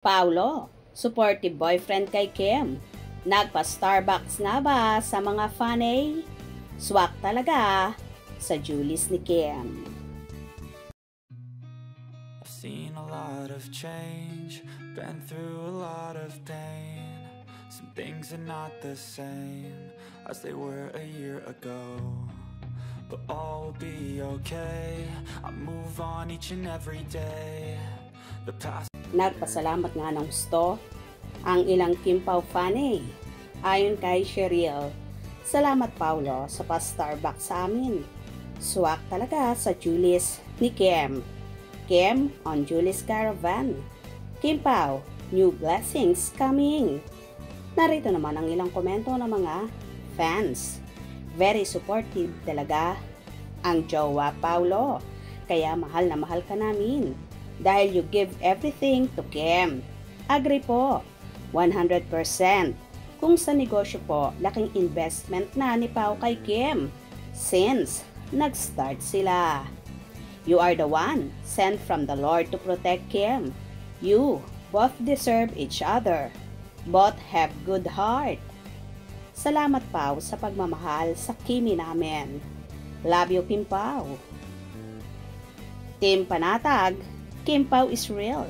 Paulo, supportive boyfriend kay Kim. Nagpa-Starbucks nga ba sa mga fanay? Swak talaga sa Julius ni Kim. I've seen a lot of change, been through a lot of pain. Some things are not the same as they were a year ago, but all will be okay. I move on each and every day. The past. Nagpasalamat nga ng gusto ang ilang Kim Pao fanay. Ayon kay Cheryl, salamat Paulo sa pa-Starbucks sa amin. Swak talaga sa Julius ni Kim. Kim on Julius Caravan. Kim Pao, new blessings coming. Narito naman ang ilang komento ng mga fans. Very supportive talaga ang jowa Paulo. Kaya mahal na mahal ka namin. Dahil you give everything to Kim. Agree po, 100%. Kung sa negosyo po, laking investment na ni Pao kay Kim since nag-start sila. You are the one sent from the Lord to protect Kim. You both deserve each other. Both have good heart. Salamat Pao sa pagmamahal sa Kimi namin. Love you Kim Pao. Team Panatag, Kim Pao is real.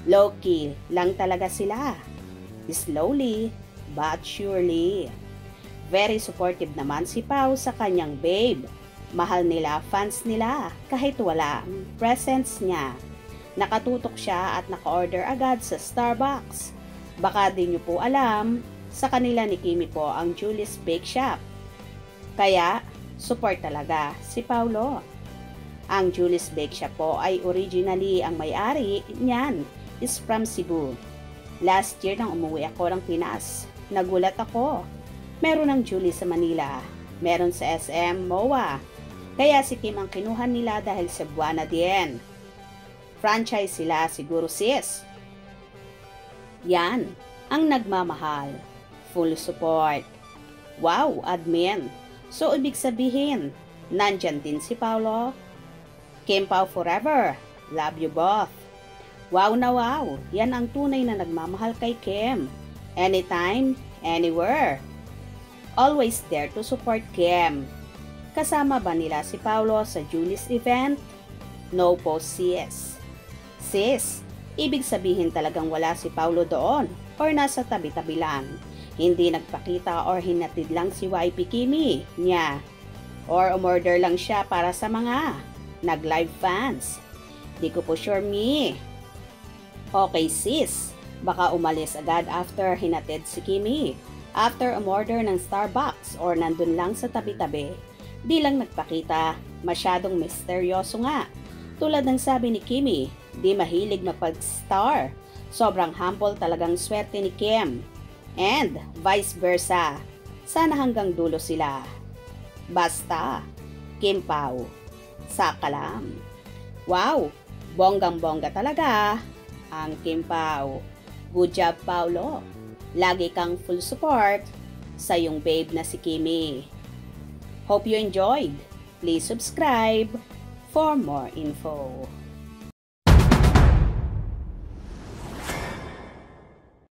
Low-key lang talaga sila. Slowly but surely. Very supportive naman si Pao sa kanyang babe. Mahal nila, fans nila, kahit wala ang presence niya. Nakatutok siya at naka-order agad sa Starbucks. Baka di nyo po alam, sa kanila ni Kimi po ang Julius Bake Shop. Kaya, support talaga si Paulo. Ang Julius Bake Shop po ay originally ang may-ari niyan is from Cebu. Last year nang umuwi ako ng Pinas, nagulat ako. Meron ng Julius sa Manila, meron sa SM MOA. Kaya si Kim ang kinuha nila dahil sa Cebuana din. Franchise sila siguro sis. Yan ang nagmamahal. Full support. Wow, admin. So ibig sabihin, nandyan din si Paulo. Kim Pao forever. Love you both. Wow na wow. Yan ang tunay na nagmamahal kay Kim. Anytime, anywhere. Always there to support Kim. Kasama ba nila si Paulo sa Julius event? No po sis. Sis, ibig sabihin talagang wala si Paulo doon or nasa tabi-tabi lang. Hindi nagpakita or hinatid lang si YP Kimi niya. Or umorder lang siya para sa mga nag-live fans. Di ko po sure me. Okay sis, baka umalis agad after hinatid si Kimi. After umorder ng Starbucks or nandun lang sa tabi-tabi. Di lang nagpakita, masyadong misteryoso nga. Tulad ng sabi ni Kimi, di mahilig mapag-star. Sobrang humble talagang swerte ni Kim. And vice versa. Sana hanggang dulo sila. Basta, Kim Pao. Sakalam. Wow, bonggang-bongga talaga ang Kim Pao. Good job, Paulo. Lagi kang full support sa iyong babe na si Kimi. Hope you enjoyed. Please subscribe for more info.